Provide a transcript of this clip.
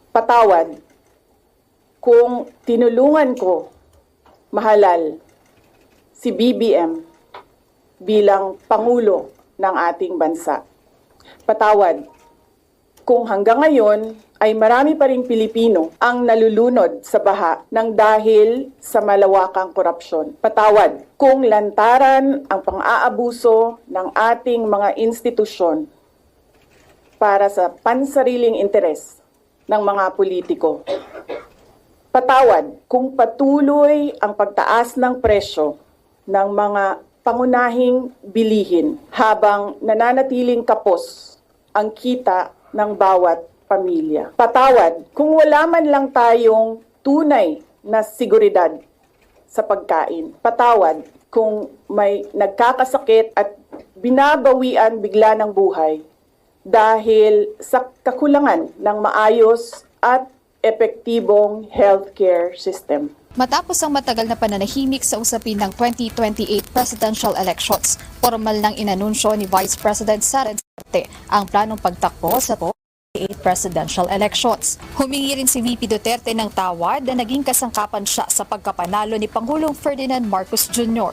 Patawad kung tinulungan ko mahalal si BBM bilang Pangulo ng ating bansa. Patawad kung hanggang ngayon ay marami pa ring Pilipino ang nalulunod sa baha ng dahil sa malawakang korupsyon. Patawad kung lantaran ang pang-aabuso ng ating mga institusyon para sa pansariling interes ng mga politiko. Patawad kung patuloy ang pagtaas ng presyo ng mga pangunahing bilihin habang nananatiling kapos ang kita ng bawat pamilya. Patawad kung wala man lang tayong tunay na seguridad sa pagkain. Patawad kung may nagkakasakit at binabawian bigla ng buhay dahil sa kakulangan ng maayos at epektibong healthcare system. Matapos ang matagal na pananahimik sa usapin ng 2028 presidential elections, formal nang inanunsyo ni Vice President Sara Duterte ang planong pagtakbo sa 2028 presidential elections. Humingi rin si VP Duterte ng tawad na naging kasangkapan siya sa pagkapanalo ni Pangulong Ferdinand Marcos Jr.